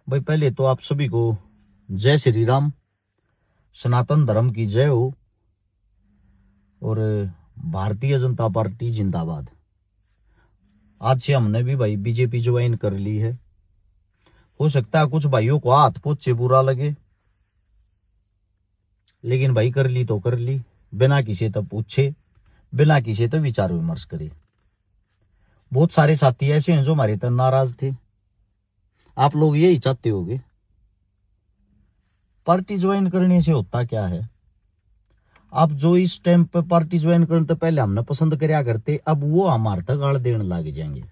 भाई पहले तो आप सभी को जय श्री राम, सनातन धर्म की जय हो और भारतीय जनता पार्टी जिंदाबाद। आज से हमने भी भाई बीजेपी ज्वाइन कर ली है। हो सकता है कुछ भाइयों को हाथ पोछे बुरा लगे, लेकिन भाई कर ली तो कर ली, बिना किसी तो पूछे, बिना किसी तो विचार विमर्श करे। बहुत सारे साथी ऐसे हैं जो हमारे तक नाराज थे। आप लोग यही चाहते होगे। पार्टी ज्वाइन करने से होता क्या है, आप जो इस टाइम पे पार्टी ज्वाइन करने तो पहले हमने पसंद करया करते, अब वो हमारे तक गाड़ देने लग जाएंगे,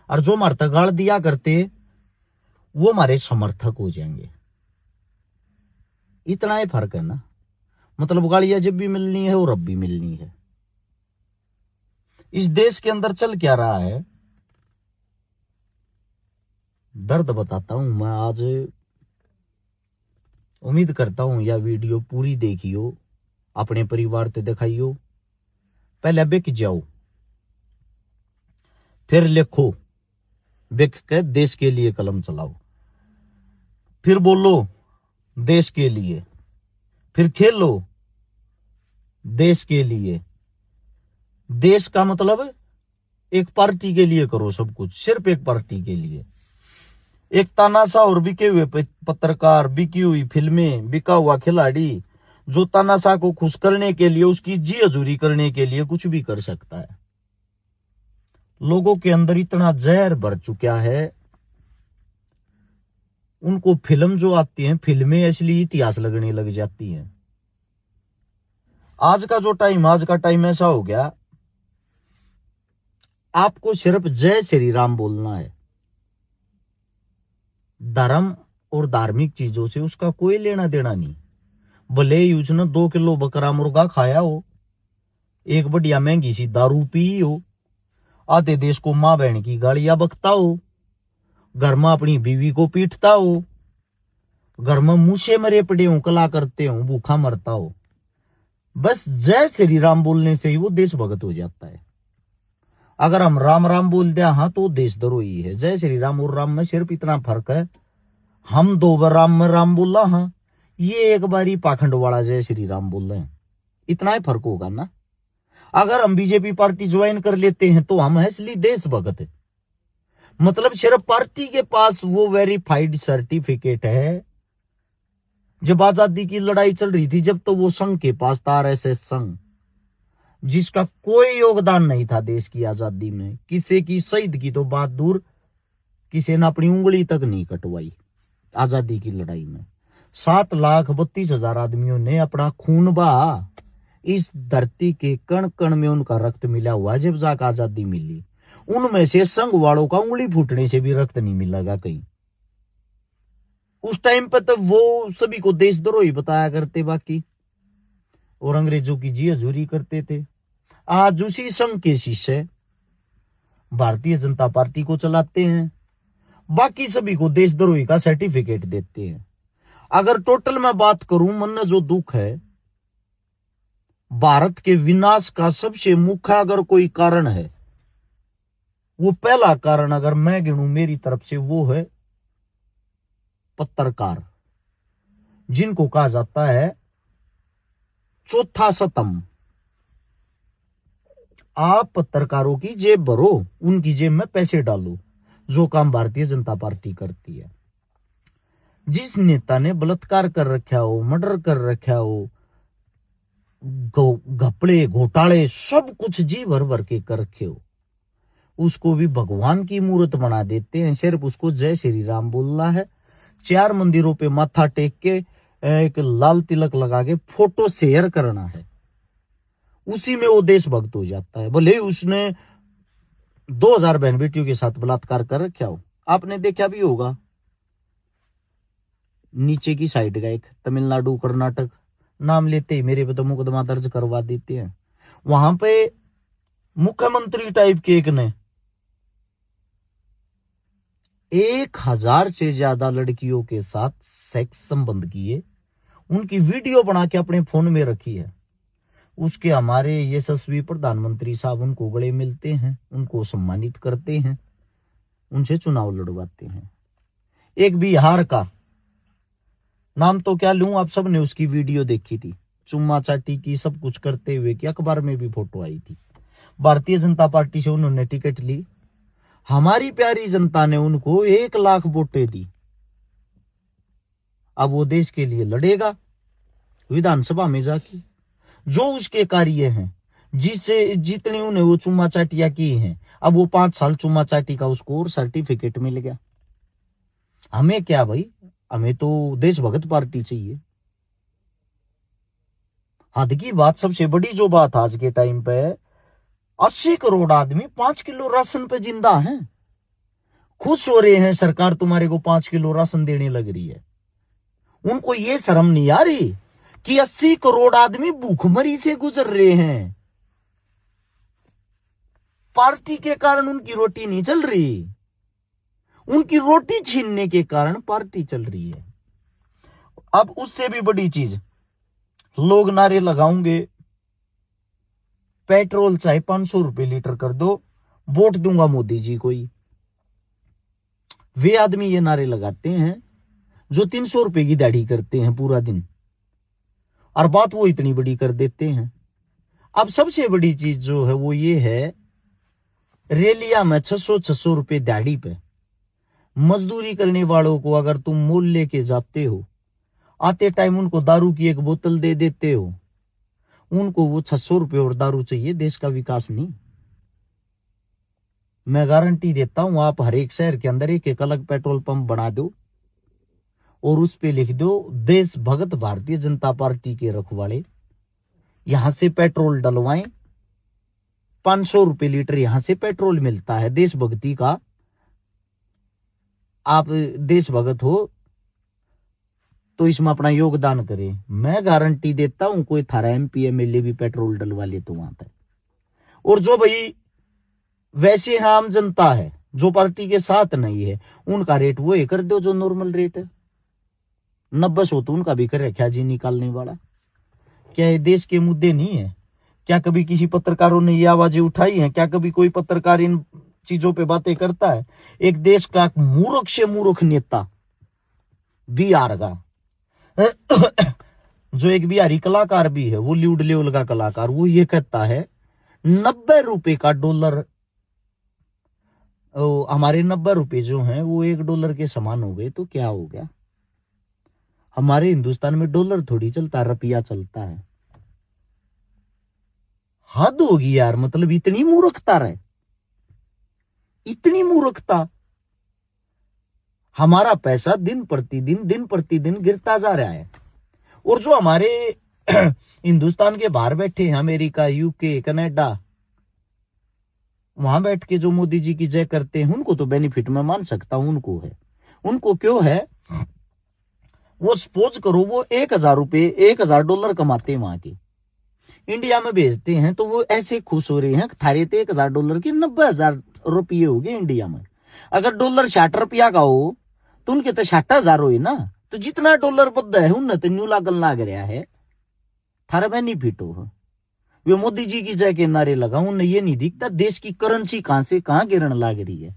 और जो हमारे तक गाड़ दिया करते वो हमारे समर्थक हो जाएंगे। इतना ही फर्क है ना। मतलब गालियां जब भी मिलनी है और अब भी मिलनी है। इस देश के अंदर चल क्या रहा है, दर्द बताता हूं मैं आज। उम्मीद करता हूं यह वीडियो पूरी देखियो, अपने परिवार ते दिखाइयो। पहले बिक जाओ, फिर लिखो, बिक के देश के लिए कलम चलाओ, फिर बोलो देश के लिए, फिर खेलो देश के लिए। देश का मतलब एक पार्टी के लिए करो सब कुछ, सिर्फ एक पार्टी के लिए। एक तानाशाह और बिके हुए पत्रकार, बिकी हुई फिल्में, बिका हुआ खिलाड़ी जो तानाशाह को खुश करने के लिए, उसकी जी हजूरी करने के लिए कुछ भी कर सकता है। लोगों के अंदर इतना जहर भर चुका है, उनको फिल्म जो आती है, फिल्में असली इतिहास लगने लग जाती हैं। आज का टाइम ऐसा हो गया, आपको सिर्फ जय श्री राम बोलना है। धर्म और धार्मिक चीजों से उसका कोई लेना देना नहीं। भले ही उसने 2 किलो बकरा मुर्गा खाया हो, एक बढ़िया महंगी सी दारू पी हो, आधे देश को मां बहन की गालियां बकता हो, घर में अपनी बीवी को पीटता हो, घर में मुंह से मरे पड़े हो, कला करते हो, भूखा मरता हो, बस जय श्री राम बोलने से ही वो देशभक्त हो जाता है। अगर हम राम राम बोल दिया हाँ तो देशद्रोही है। जय श्री राम और राम में सिर्फ इतना फर्क है, हम 2 बार राम में राम बोला हाँ, ये एक बार ही पाखंड वाला जय श्री राम बोल रहे हैं। इतना ही फर्क होगा ना। अगर हम बीजेपी पार्टी ज्वाइन कर लेते हैं तो हम असली देशभक्त है। मतलब सिर्फ पार्टी के पास वो वेरीफाइड सर्टिफिकेट है। जब आजादी की लड़ाई चल रही थी, जब तो वो संघ के पास था, आरएसएस संघ, जिसका कोई योगदान नहीं था देश की आजादी में। किसी की शहीद की तो बात दूर, किसी ने अपनी उंगली तक नहीं कटवाई आजादी की लड़ाई में। 7,32,000 आदमियों ने अपना खून बहा। इस धरती के कण कण में उनका रक्त मिला हुआ। जब जाकर आजादी मिली, उनमें से संघ वालों का उंगली फूटने से भी रक्त नहीं मिलेगा कहीं। उस टाइम पर तो वो सभी को देशद्रोही बताया करते बाकी, और अंग्रेजों की जी हजूरी करते थे। आज उसी संघ के शिष्य भारतीय जनता पार्टी को चलाते हैं, बाकी सभी को देशद्रोही का सर्टिफिकेट देते हैं। अगर टोटल में बात करूं, मन में जो दुख है, भारत के विनाश का सबसे मुख्य अगर कोई कारण है, वो पहला कारण अगर मैं गिनूं मेरी तरफ से, वो है पत्रकार, जिनको कहा जाता है चौथा स्तंभ। आप पत्रकारों की जेब भरो, उनकी जेब में पैसे डालो, जो काम भारतीय जनता पार्टी करती है। जिस नेता ने बलात्कार कर रखा हो, मर्डर कर रखा हो, घपले घोटाले सब कुछ जी भर भर के कर रखे हो, उसको भी भगवान की मूर्त बना देते हैं। सिर्फ उसको जय श्री राम बोलना है, 4 मंदिरों पे माथा टेक के एक लाल तिलक लगा के फोटो शेयर करना है, उसी में वो देशभक्त हो जाता है। भले ही उसने 2000 बहन बेटियों के साथ बलात्कार कर रखा हो। आपने देखा भी होगा, नीचे की साइड का एक तमिलनाडु कर्नाटक नाम लेते ही मेरे पे तो मुकदमा दर्ज करवा देते हैं। वहां पे मुख्यमंत्री टाइप के एक ने 1000 से ज्यादा लड़कियों के साथ सेक्स संबंध किए, उनकी वीडियो बना के अपने फोन में रखी है। उसके हमारे यशस्वी प्रधानमंत्री साहब उनको गले मिलते हैं, उनको सम्मानित करते हैं, उनसे चुनाव लड़वाते हैं। एक बिहार का, नाम तो क्या लूं, आप सब ने उसकी वीडियो देखी थी, चुम्मा चाटी की, सब कुछ करते हुए कि अखबार में भी फोटो आई थी। भारतीय जनता पार्टी से उन्होंने टिकट ली, हमारी प्यारी जनता ने उनको 1 लाख वोटें दी। अब वो देश के लिए लड़ेगा विधानसभा में जाके, जो उसके कार्य हैं, जिससे जितनी उन्हें वो चुम्मा चाटियां की हैं, अब वो 5 साल चुम्मा चाटी का उसको और सर्टिफिकेट मिल गया। हमें क्या भाई, हमें तो देशभक्त पार्टी चाहिए। हद की बात, सबसे बड़ी जो बात आज के टाइम पे, 80 करोड़ आदमी 5 किलो राशन पे जिंदा हैं, खुश हो रहे हैं सरकार तुम्हारे को 5 किलो राशन देने लग रही है। उनको ये शर्म नहीं आ रही कि 80 करोड़ आदमी भूखमरी से गुजर रहे हैं, पार्टी के कारण उनकी रोटी नहीं चल रही, उनकी रोटी छीनने के कारण पार्टी चल रही है। अब उससे भी बड़ी चीज, लोग नारे लगाओगे पेट्रोल चाहे 500 रुपए लीटर कर दो, वोट दूंगा मोदी जी को ही। वे आदमी ये नारे लगाते हैं जो 300 रुपए की दाढ़ी करते हैं पूरा दिन, और बात वो इतनी बड़ी कर देते हैं। अब सबसे बड़ी चीज जो है वो ये है, रेलिया में 600 रुपए दाढ़ी पे मजदूरी करने वालों को अगर तुम मोल लेके जाते हो, आते टाइम उनको दारू की एक बोतल दे देते हो, उनको वो 600 रुपए और दारू चाहिए, देश का विकास नहीं। मैं गारंटी देता हूं, आप हर एक शहर के अंदर एक अलग पेट्रोल पंप बना दो और उस पे लिख दो देशभक्त भारतीय जनता पार्टी के रखवाले, यहां से पेट्रोल डलवाएं, 500 रुपए लीटर यहां से पेट्रोल मिलता है देशभक्ति का, आप देशभक्त हो तो इसमें अपना योगदान करें। मैं गारंटी देता हूं कोई थारा MP MLA भी पेट्रोल डलवा ले तो वहां तक। और जो भाई वैसे आम जनता है जो पार्टी के साथ नहीं है, उनका रेट वो कर दो जो नॉर्मल रेट है, 90 तो उनका भी कर रखा जी निकालने वाला। क्या ये देश के मुद्दे नहीं है? क्या कभी किसी पत्रकारों ने ये आवाजें उठाई हैं? क्या कभी कोई पत्रकार इन चीजों पे बातें करता है? एक देश का मूर्ख से मूर्ख नेता बिहार का जो एक बिहारी कलाकार भी है, वो ल्यूड लेवल का कलाकार, वो ये कहता है 90 रुपए का डॉलर, हमारे 90 रुपए जो हैं वो $1 के समान हो गए तो क्या हो गया? हमारे हिंदुस्तान में डॉलर थोड़ी चलता, रुपया चलता है। हद होगी यार, मतलब इतनी मूर्खता रहे, इतनी मूर्खता। हमारा पैसा दिन प्रतिदिन गिरता जा रहा है, और जो हमारे हिंदुस्तान के बाहर बैठे हैं, अमेरिका, UK, कनाडा, वहां बैठ के जो मोदी जी की जय करते हैं, उनको तो बेनिफिट मैं मान सकता हूं, उनको है। उनको क्यों है? वो सपोज करो वो $1,000 कमाते हैं, वहां के इंडिया में भेजते हैं, तो वो ऐसे खुश हो रहे हैं, थारे तो $1,000 के 90,000 रुपये हो गए इंडिया में। अगर डॉलर 60 रुपया का हो तो उनके तो 60,000 हो ना, तो जितना डॉलर बद्ध है उन तो न्यू लागल लाग रहा है, थारा बेनिफिट हो। वे मोदी जी की जय के नारे लगा, उन्हें ये नहीं दिखता देश की करेंसी कहां से कहां गिरने लग रही है।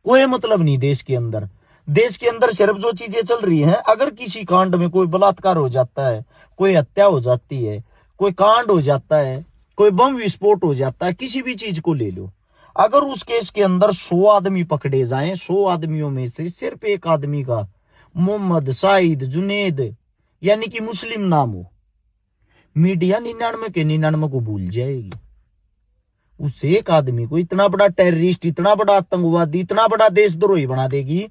कोई मतलब नहीं देश के अंदर। देश के अंदर सिर्फ जो चीजें चल रही हैं, अगर किसी कांड में कोई बलात्कार हो जाता है, कोई हत्या हो जाती है, कोई कांड हो जाता है, कोई बम विस्फोट हो जाता है, किसी भी चीज को ले लो, अगर उस केस के अंदर 100 आदमी पकड़े जाएं, 100 आदमियों में से सिर्फ एक आदमी का मोहम्मद, शाहिद, जुनेद यानी कि मुस्लिम नाम हो, मीडिया 99 के 99 को भूल जाएगी। उस एक आदमी को इतना बड़ा टेररिस्ट, इतना बड़ा आतंकवादी, इतना बड़ा देशद्रोही बना देगी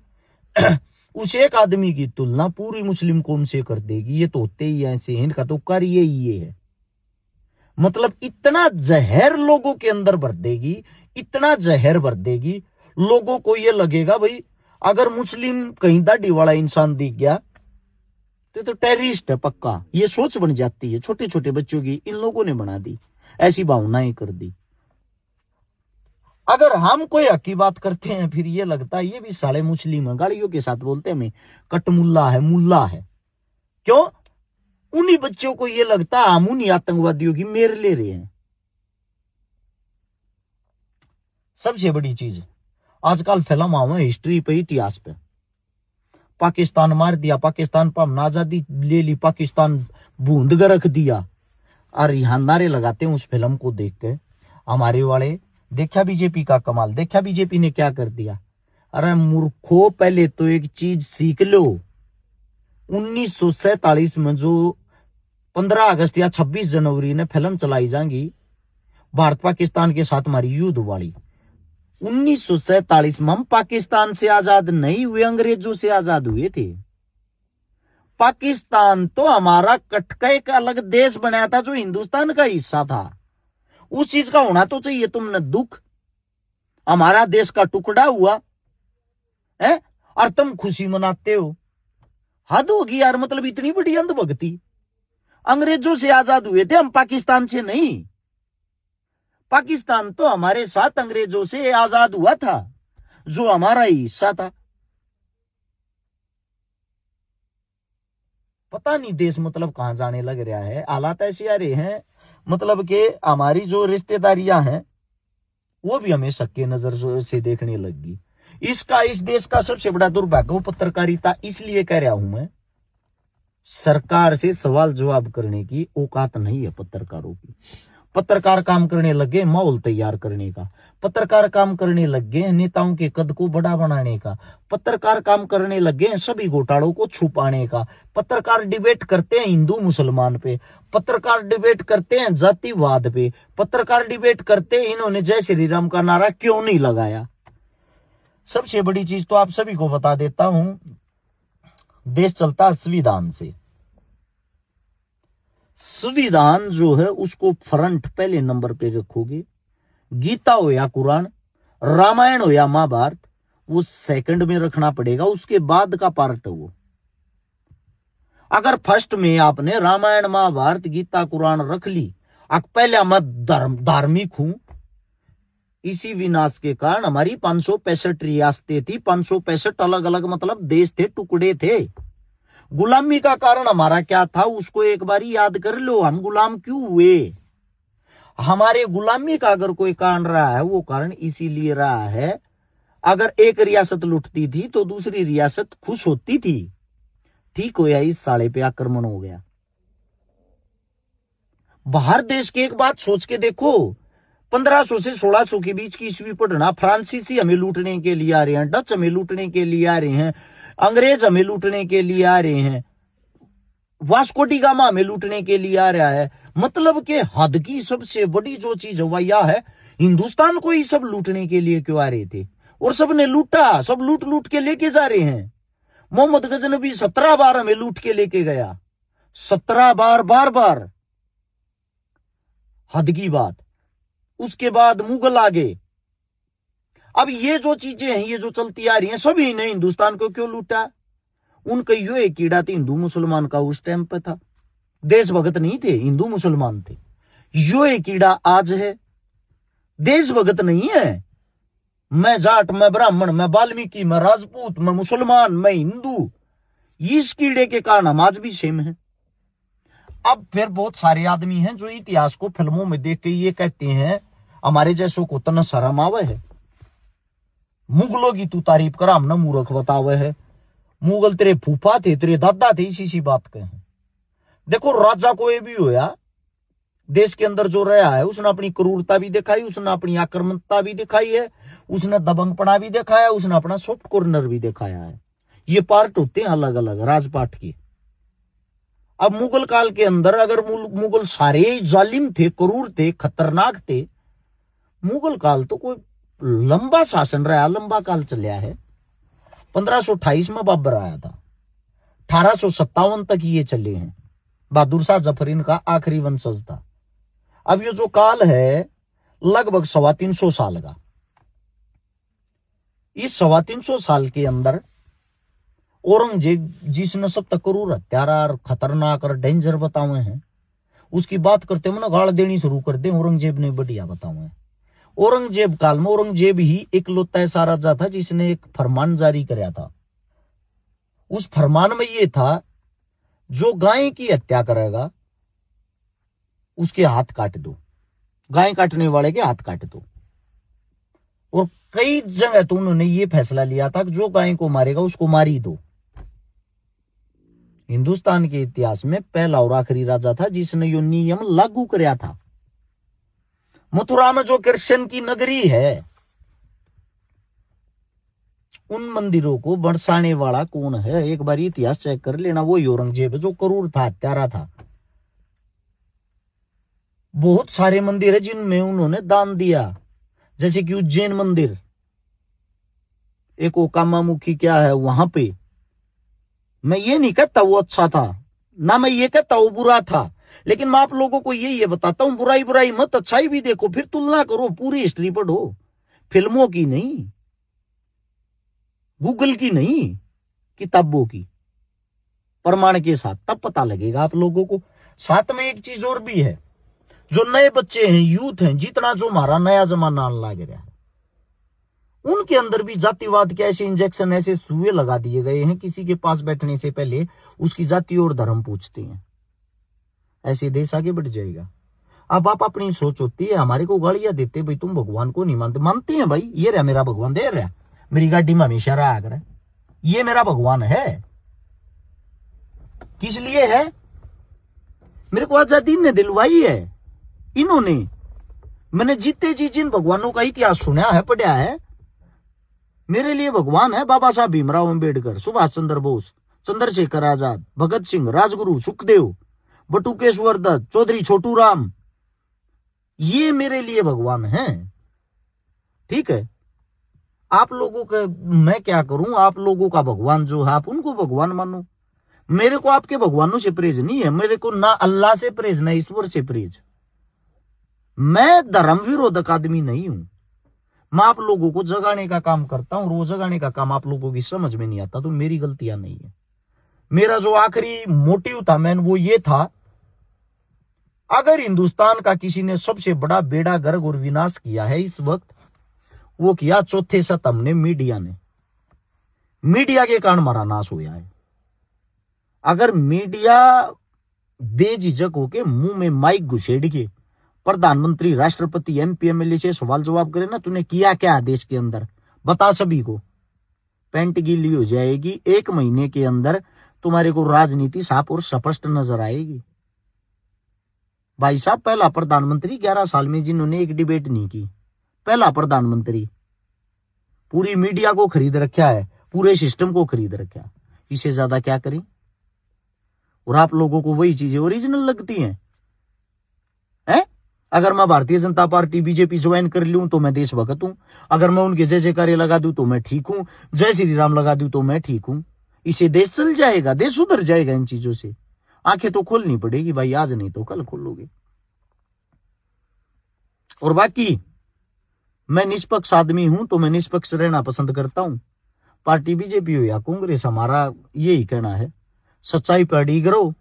उस एक आदमी की तुलना पूरी मुस्लिम कौम से कर देगी। ये तो होते ही ऐसे हैं, इनका तो कार्य ये है। मतलब इतना जहर लोगों के अंदर भर देगी, इतना जहर भर देगी, लोगों को ये लगेगा भाई अगर मुस्लिम कहीं दाढ़ी वाला इंसान दिख गया तो टेररिस्ट है पक्का। ये सोच बन जाती है छोटे छोटे बच्चों की, इन लोगों ने बना दी, ऐसी भावनाएं कर दी। अगर हम कोई हक की बात करते हैं फिर ये लगता है ये भी साले मुस्लिम है, गालियों के साथ बोलते हैं हमें कटमुल्ला है, मुल्ला है। क्यों? उन्हीं बच्चों को ये लगता है हम उन्हीं आतंकवादियों की मेर ले रहे हैं। सबसे बड़ी चीज आजकल फिल्म आवा हिस्ट्री पे, इतिहास पे, पाकिस्तान मार दिया, पाकिस्तान पर हमने आजादी ले ली, पाकिस्तान बूंद कर रख दिया, और यहाँ नारे लगाते हैं उस फिल्म को देख के हमारे वाले। देखा बीजेपी का कमाल, देखा बीजेपी ने क्या कर दिया। अरे मूर्खों, पहले तो एक चीज सीख लो, 1947 में जो 15 अगस्त या 26 जनवरी ने फिल्म चलाई जाएंगी भारत पाकिस्तान के साथ हमारी युद्ध वाली, 1947 में हम पाकिस्तान से आजाद नहीं हुए, अंग्रेजों से आजाद हुए थे। पाकिस्तान तो हमारा कटके का अलग देश बनाया था जो हिंदुस्तान का हिस्सा था। उस चीज का होना तो चाहिए तुमने दुख, हमारा देश का टुकड़ा हुआ है और तुम खुशी मनाते हो। हद होगी यार, मतलब इतनी बड़ी अंधभक्ति। अंग्रेजों से आजाद हुए थे हम, पाकिस्तान से नहीं। पाकिस्तान तो हमारे साथ अंग्रेजों से आजाद हुआ था जो हमारा ही हिस्सा था। पता नहीं देश मतलब कहां जाने लग रहा है। हालात ऐसे आ रहे हैं मतलब कि हमारी जो रिश्तेदारियां हैं वो भी हमें शक्के नजर से देखने लगी। इस देश का सबसे बड़ा दुर्भाग्य पत्रकारिता। इसलिए कह रहा हूं मैं, सरकार से सवाल जवाब करने की औकात नहीं है पत्रकारों की। पत्रकार काम करने लगे माहौल तैयार करने का, पत्रकार काम करने लगे नेताओं के कद को बड़ा बनाने का, पत्रकार काम करने लगे सभी घोटालों को छुपाने का, पत्रकार डिबेट करते हैं हिंदू मुसलमान पे, पत्रकार डिबेट करते हैं जातिवाद पे, पत्रकार डिबेट करते हैं इन्होंने जय श्री राम का नारा क्यों नहीं लगाया। सबसे बड़ी चीज तो आप सभी को बता देता हूं, देश चलता संविधान से। संविधान जो है उसको फ्रंट पहले नंबर पे रखोगे, गीता हो या कुरान, रामायण हो या महाभारत, वो सेकंड में रखना पड़ेगा, उसके बाद का पार्ट है वो। अगर फर्स्ट में आपने रामायण महाभारत गीता कुरान रख ली, पहले मैं धार्मिक हूं, इसी विनाश के कारण हमारी 565 रियासतें थी, 565 अलग अलग मतलब देश थे, टुकड़े थे। गुलामी का कारण हमारा क्या था उसको एक बार याद कर लो। हम गुलाम क्यों हुए? हमारे गुलामी का अगर कोई कारण रहा है वो कारण इसीलिए रहा है, अगर एक रियासत लुटती थी तो दूसरी रियासत खुश होती थी। ठीक हो या इस साले पे आक्रमण हो गया। बाहर देश की एक बात सोच के देखो, 1500 से 1600 के बीच की ईस्वी पढ़ना, फ्रांसीसी हमें लूटने के लिए आ रहे हैं, डच हमें लूटने के लिए आ रहे हैं, अंग्रेज हमें लूटने के लिए आ रहे हैं, वास्को डी गामा हमें लूटने के लिए आ रहा है। मतलब के हद की सबसे बड़ी जो चीज वह है, हिंदुस्तान को ही सब लूटने के लिए क्यों आ रहे थे और सब ने लूटा, सब लूट लूट के लेके जा रहे हैं। मोहम्मद गजनबी 17 बार हमें लूट के लेके गया, 17 बार, बार बार, हद की बात। उसके बाद मुगल आ गए। अब ये जो चीजें हैं, ये जो चलती आ रही हैं, सभी ने हिंदुस्तान को क्यों लूटा? उनका यो एक कीड़ा थी हिंदू मुसलमान का, उस टाइम पे था। देशभक्त नहीं थे, हिंदू मुसलमान थे। यो एक कीड़ा आज है, देशभक्त नहीं है। मैं जाट, मैं ब्राह्मण, मैं वाल्मीकि, मैं राजपूत, मैं मुसलमान, मैं हिंदू, इस कीड़े के कारण हम आज भी सेम है। अब फिर बहुत सारे आदमी हैं जो इतिहास को फिल्मों में देख के ये कहते हैं हमारे जैसों को तना शर्म आवे है, मुगलों की तू तारीफ कर, हमने मूर्ख बतावे है। मुगल तेरे फूफा थे, तेरे दादा थे, इसी बात के हैं। देखो राजा कोई भी होया देश के अंदर जो रहा है, उसने अपनी क्रूरता भी दिखाई, उसने अपनी आक्रामकता भी दिखाई है, उसने दबंगपना भी दिखाया, उसने अपना सॉफ्ट कॉर्नर भी दिखाया है। ये पार्ट होते हैं अलग अलग राजपाट के। अब मुगल काल के अंदर अगर मुगल सारे जालिम थे, क्रूर थे, खतरनाक थे, मुगल काल तो कोई लंबा शासन रहा, लंबा काल चलिया है। 1528 में बाबर आया था, 1857 तक ये चले हैं। बहादुर शाह जफर इनका आखिरी वंशज था। अब ये जो काल है लगभग 325 साल का। इस 325 साल के अंदर औरंगजेब जिसने सब तक क्रूर, हत्यारा और खतरनाक और डेंजर बताए हैं, उसकी बात करते हैं ना गाड़ देनी शुरू कर दे। औरंगजेब ने बढ़िया बताए हैं। औरंगजेब काल में औरंगजेब ही इकलौता ऐसा राजा था जिसने एक फरमान जारी कराया था। उस फरमान में यह था, जो गाय की हत्या करेगा उसके हाथ काट दो, गाय काटने वाले के हाथ काट दो। और कई जगह तो उन्होंने ये फैसला लिया था कि जो गाय को मारेगा उसको मारी दो। हिंदुस्तान के इतिहास में पहला और आखिरी राजा था जिसने यो नियम लागू कराया था। मथुरा में जो कृष्ण की नगरी है, उन मंदिरों को बरसाने वाला कौन है? एक बार इतिहास चेक कर लेना। वो औरंगजेब जो क्रूर था, हत्यारा था। बहुत सारे मंदिर है जिनमें उन्होंने दान दिया, जैसे कि उज्जैन मंदिर, एक ओकामामुखी क्या है वहां पे। मैं ये नहीं कहता वो अच्छा था, ना मैं ये कहता वो बुरा था, लेकिन मैं आप लोगों को ये बताता हूं, बुराई बुराई मत, अच्छाई भी देखो, फिर तुलना करो, पूरी हिस्ट्री पढ़ो, फिल्मों की नहीं, गूगल की नहीं, किताबों की, प्रमाण के साथ, तब पता लगेगा आप लोगों को। साथ में एक चीज और भी है, जो नए बच्चे हैं, यूथ हैं, जितना जो हमारा नया जमाना लग रहा है, उनके अंदर भी जातिवाद के ऐसे इंजेक्शन, ऐसे सुए लगा दिए गए हैं, किसी के पास बैठने से पहले उसकी जाति और धर्म पूछते हैं। ऐसे देश आगे बढ़ जाएगा। अब आप अपनी सोच होती है, हमारे को गालियां देते भाई तुम भगवान को नहीं मानते। मानते हैं भाई, ये रहा मेरा भगवान, दे रहा मेरी गाड़ी में हमेशा रहा कर, ये मेरा भगवान है। किस लिए है? मेरे को आजादी ने दिलवाई है इन्होंने। मैंने जीते जी जिन भगवानों का इतिहास सुना है, पढ़ा है, मेरे लिए भगवान है बाबा साहब भीमराव अंबेडकर, सुभाष चंद्र बोस, चंद्रशेखर आजाद, भगत सिंह, राजगुरु, सुखदेव, बटुकेश्वर दत्त, चौधरी छोटू राम, ये मेरे लिए भगवान हैं। ठीक है, आप लोगों का मैं क्या करूं? आप लोगों का भगवान जो है, आप उनको भगवान मानो। मेरे को आपके भगवानों से प्रेज नहीं है, मेरे को ना अल्लाह से प्रेज, ना ईश्वर से प्रेज। मैं धर्म विरोधक आदमी नहीं हूं। मैं आप लोगों को जगाने का काम करता हूं, और वो जगाने का काम आप लोगों की समझ में नहीं आता तो मेरी गलतियां नहीं है। मेरा जो आखिरी मोटिव था मैन, वो ये था, अगर हिंदुस्तान का किसी ने सबसे बड़ा बेड़ा गर्क और विनाश किया है इस वक्त, वो किया चौथे सतम ने, मीडिया ने। मीडिया के कारण हमारा नाश हुआ है। अगर मीडिया बेझिझक होके मुंह में माइक घुसेड़ के प्रधानमंत्री, राष्ट्रपति, एमपी, एमएलए से सवाल जवाब करे ना, तूने किया क्या देश के अंदर, बता सभी को, पेंट गीली हो जाएगी। 1 महीने के अंदर तुम्हारे को राजनीति साफ और स्पष्ट नजर आएगी। भाई साहब, पहला प्रधानमंत्री 11 साल में जिन्होंने एक डिबेट नहीं की, पहला प्रधानमंत्री, पूरी मीडिया को खरीद रखा है, पूरे सिस्टम को खरीद रखा, इससे ज्यादा क्या करें? और आप लोगों को वही चीजें ओरिजिनल लगती हैं? अगर मैं Bharatiya Janata party, BJP join कर लूं तो मैं देशभक्त हूं। अगर मैं उनके जय जयकारे लगा दूं तो मैं ठीक हूं। जय श्री राम लगा दूं तो मैं ठीक हूं। इसे देश चल जाएगा, देश सुधर जाएगा। इन चीजों से आंखें तो खोलनी पड़ेगी भाई, आज नहीं तो कल खोलोगे। और बाकी मैं निष्पक्ष आदमी हूं, तो मैं निष्पक्ष रहना पसंद करता हूं। पार्टी बीजेपी हो या कांग्रेस, हमारा यही कहना है, सच्चाई पर अड़ी करो।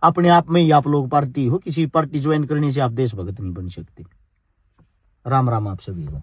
अपने आप में ही आप लोग पार्टी हो, किसी पार्टी ज्वाइन करने से आप देशभक्त नहीं बन सकते। राम राम आप सभी को।